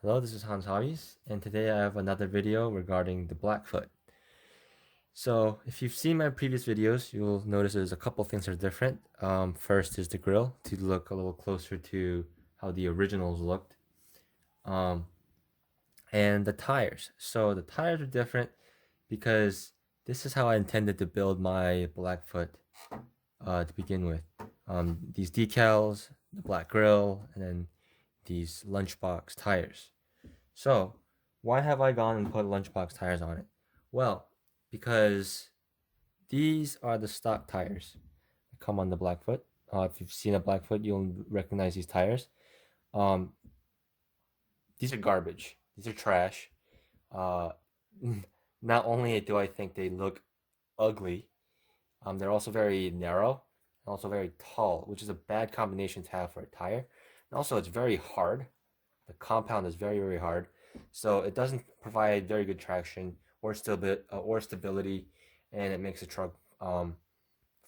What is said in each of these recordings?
Hello, this is Hans Hobbies, and today I have another video regarding the Blackfoot. So, if you've seen my previous videos, you'll notice there's a couple things that are different. First is the grill to look a little closer to how the originals looked, um, and the tires. So the tires are different because this is how I intended to build my Blackfoot to begin with. These decals, the black grill, and then these lunchbox tires. So, why have I gone and put lunchbox tires on it? Well, because these are the stock tires that come on the Blackfoot. If you've seen a Blackfoot, you'll recognize these tires. Um, these are garbage. These are trash. Uh, not only do I think they look ugly, they're also very narrow and also very tall, which is a bad combination to have for a tire. And also, it's very hard. The compound is very, very hard, so it doesn't provide very good traction or stability, and it makes the truck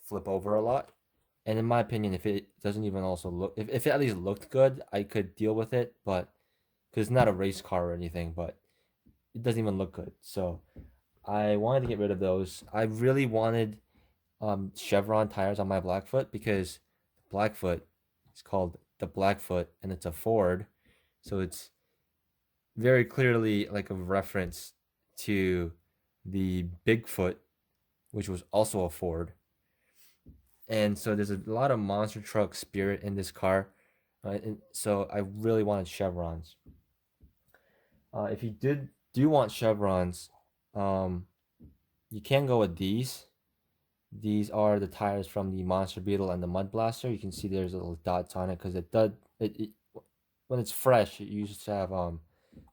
flip over a lot. And in my opinion, if it doesn't even also look, if it at least looked good, I could deal with it. But because it's not a race car or anything, but it doesn't even look good. So I wanted to get rid of those. I really wanted Chevron tires on my Blackfoot because Blackfoot is called the Blackfoot and it's a Ford, so it's very clearly like a reference to the Bigfoot, which was also a Ford. And so there's a lot of monster truck spirit in this car. And so I really wanted chevrons. If you do want chevrons, um, you can go with these. These are the tires from the Monster Beetle and the Mud Blaster. You can see there's little dots on it because it when it's fresh, it used to have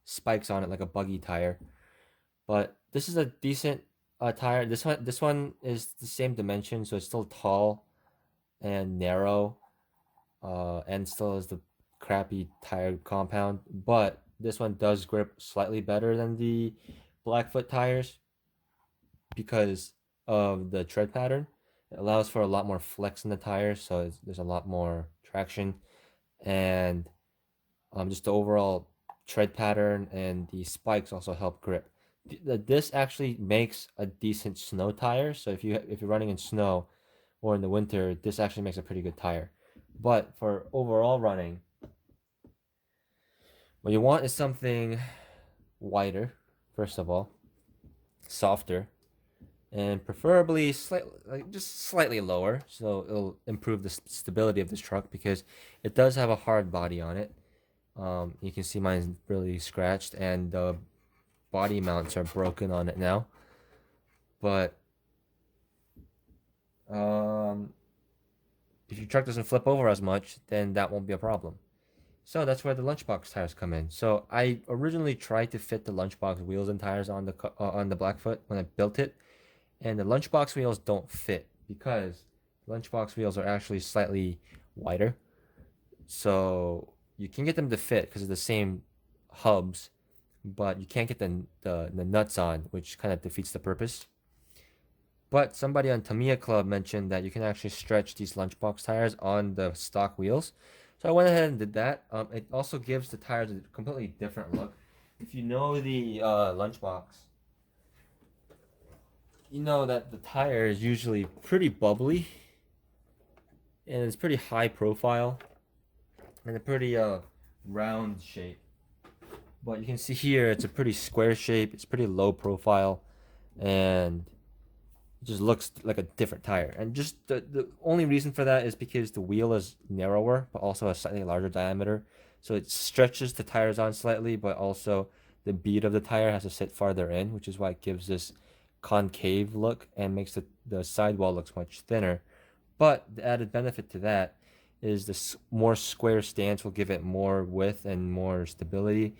spikes on it like a buggy tire. But this is a decent tire. This one is the same dimension, so it's still tall and narrow, and still has the crappy tire compound. But this one does grip slightly better than the Blackfoot tires because of the tread pattern. It allows for a lot more flex in the tires, so there's a lot more traction, and just the overall tread pattern and the spikes also help grip. This actually makes a decent snow tire. So if you're running in snow or in the winter, this actually makes a pretty good tire. But for overall running, what you want is something wider, first of all, softer, and preferably just slightly lower, so it'll improve the stability of this truck because it does have a hard body on it. You can see mine's really scratched, and the body mounts are broken on it now. But um, if your truck doesn't flip over as much, then that won't be a problem. So that's where the lunchbox tires come in. So I originally tried to fit the lunchbox wheels and tires on the Blackfoot when I built it, and the lunchbox wheels don't fit because lunchbox wheels are actually slightly wider. So you can get them to fit because of the same hubs, but you can't get the nuts on, which kind of defeats the purpose. But somebody on Tamiya Club mentioned that you can actually stretch these lunchbox tires on the stock wheels. So I went ahead and did that. It also gives the tires a completely different look. If you know the lunchbox, you know that the tire is usually pretty bubbly and it's pretty high profile and a pretty round shape. But you can see here it's a pretty square shape. It's pretty low profile, and it just looks like a different tire. And just the only reason for that is because the wheel is narrower, but also a slightly larger diameter. So it stretches the tires on slightly, but also the bead of the tire has to sit farther in, which is why it gives this concave look and makes the sidewall looks much thinner. But the added benefit to that is this more square stance will give it more width and more stability,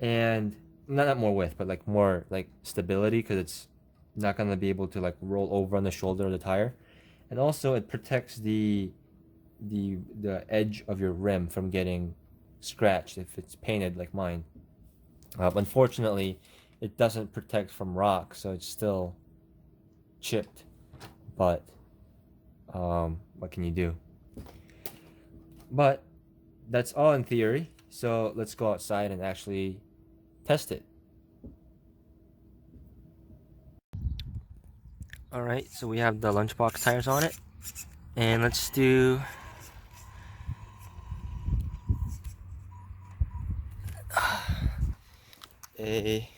and not more width, but like more like stability because it's not gonna be able to like roll over on the shoulder of the tire, and also it protects the edge of your rim from getting scratched if it's painted like mine. Unfortunately, it doesn't protect from rock, so it's still chipped. But what can you do? But that's all in theory. So let's go outside and actually test it. Alright, so we have the lunchbox tires on it. And let's do a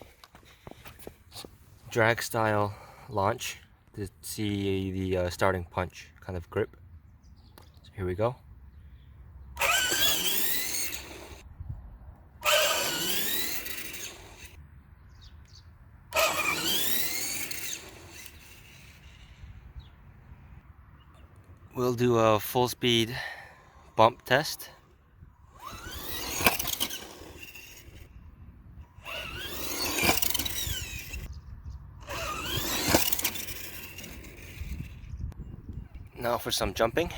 drag style launch to see the starting punch kind of grip. So here we go. We'll do a full speed bump test. Now for some jumping.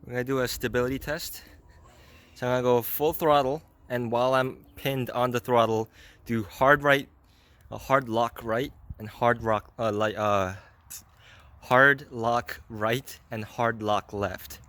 We're gonna do a stability test. So I'm gonna go full throttle, and while I'm pinned on the throttle, do hard right, hard lock right, and hard lock right and hard lock left.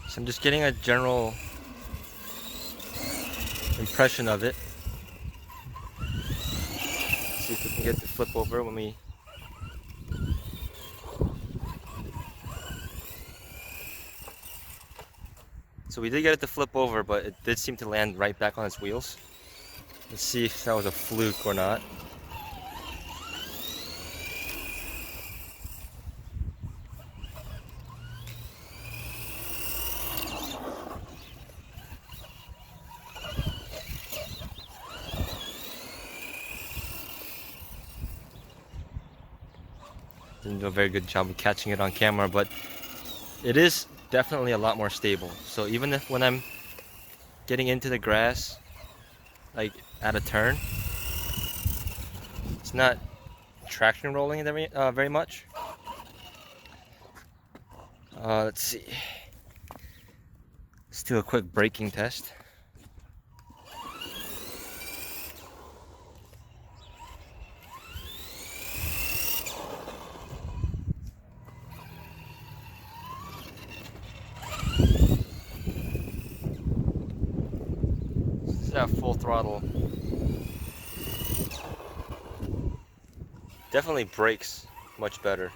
So I'm just getting a general impression of it. See if we can get the flip over when we. So we did get it to flip over, but it did seem to land right back on its wheels. Let's see if that was a fluke or not. Didn't do a very good job of catching it on camera, but it is definitely a lot more stable. So even if when I'm getting into the grass, like at a turn, it's not traction rolling very much. Let's see. Let's do a quick braking test. This is at full throttle. Definitely brakes much better.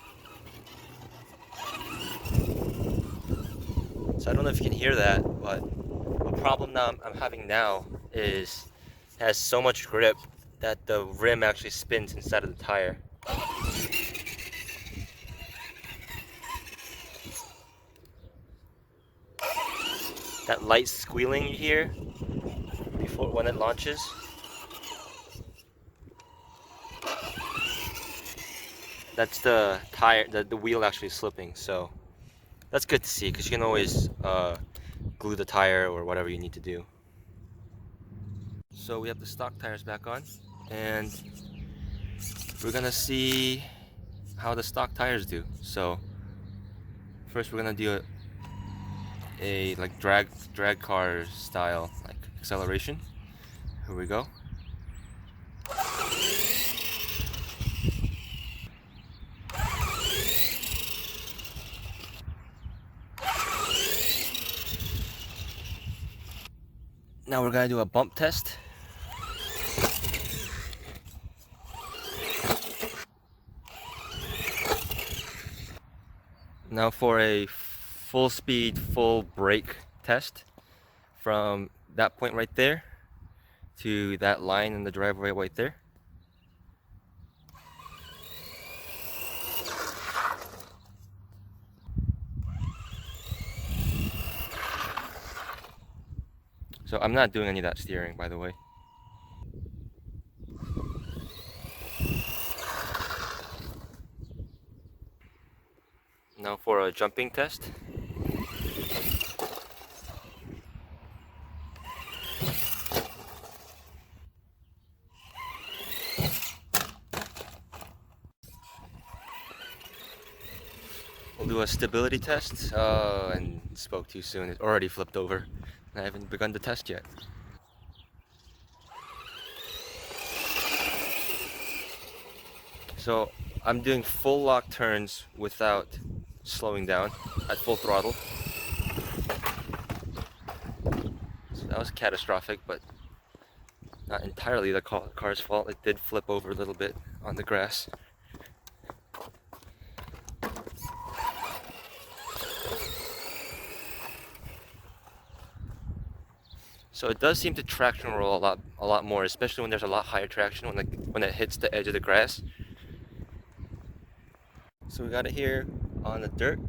So I don't know if you can hear that, but a problem now I'm having now is it has so much grip that the rim actually spins inside of the tire. That light squealing you hear before when it launches, that's the tire, the wheel actually slipping. So that's good to see because you can always glue the tire or whatever you need to do. So we have the stock tires back on, and we're gonna see how the stock tires do. So first we're gonna do a like drag car style like acceleration. Here we go. Now we're gonna do a bump test. Now for a full speed, full brake test from that point right there to that line in the driveway right there. So I'm not doing any of that steering, by the way. Now for a jumping test. We'll do a stability test. And spoke too soon. It already flipped over. I haven't begun the test yet. So I'm doing full lock turns without slowing down at full throttle. So that was catastrophic, but not entirely the car's fault. It did flip over a little bit on the grass. So it does seem to traction roll a lot more, especially when there's a lot higher traction when it hits the edge of the grass. So we got it here on the dirt,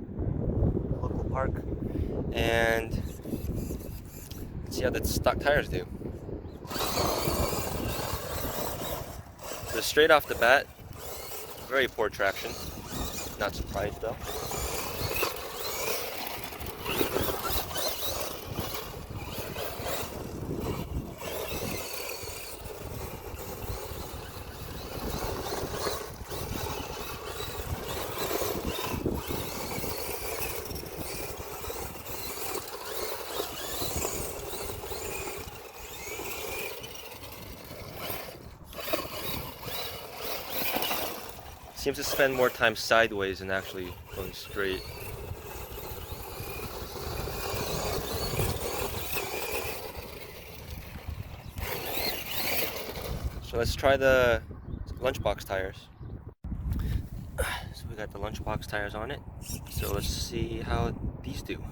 local park, and let's see how the stock tires do. So straight off the bat, very poor traction. Not surprised though. Seems to spend more time sideways than actually going straight. So let's try the lunchbox tires. So we got the lunchbox tires on it. So let's see how these do.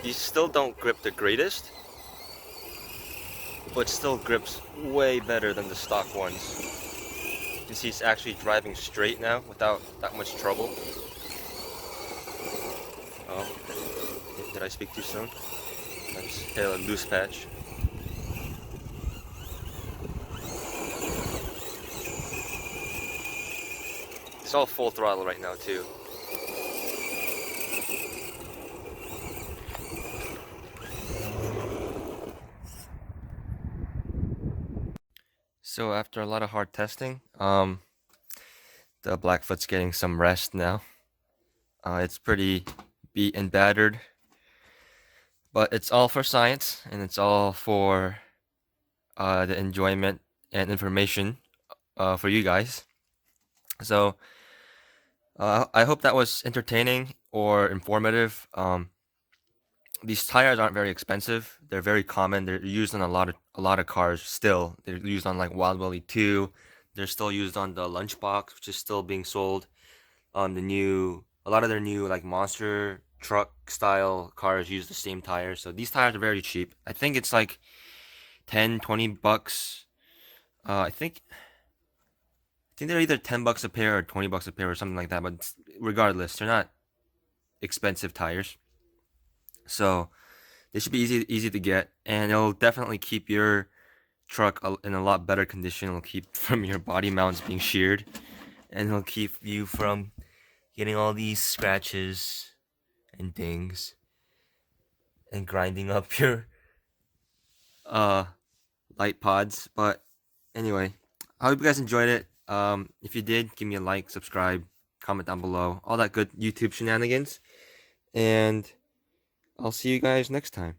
These still don't grip the greatest, but still grips way better than the stock ones. You can see it's actually driving straight now without that much trouble. Oh, did I speak too soon? Let's hit a loose patch. It's all full throttle right now too. So after a lot of hard testing, the Blackfoot's getting some rest now. It's pretty beat and battered, but it's all for science and it's all for the enjoyment and information for you guys. So I hope that was entertaining or informative. These tires aren't very expensive. They're very common. They're used on a lot of cars still. They're used on like Wild Willie 2. They're still used on the Lunchbox, which is still being sold. On a lot of their new like monster truck style cars use the same tires. So these tires are very cheap. I think it's like 10, 20 bucks. I think they're either 10 bucks a pair or 20 bucks a pair or something like that. But regardless, they're not expensive tires. So they should be easy to get, and it'll definitely keep your truck in a lot better condition. It'll keep from your body mounts being sheared, and it'll keep you from getting all these scratches and dings and grinding up your light pods. But anyway, I hope you guys enjoyed it. If you did, give me a like, subscribe, comment down below, all that good YouTube shenanigans, and I'll see you guys next time.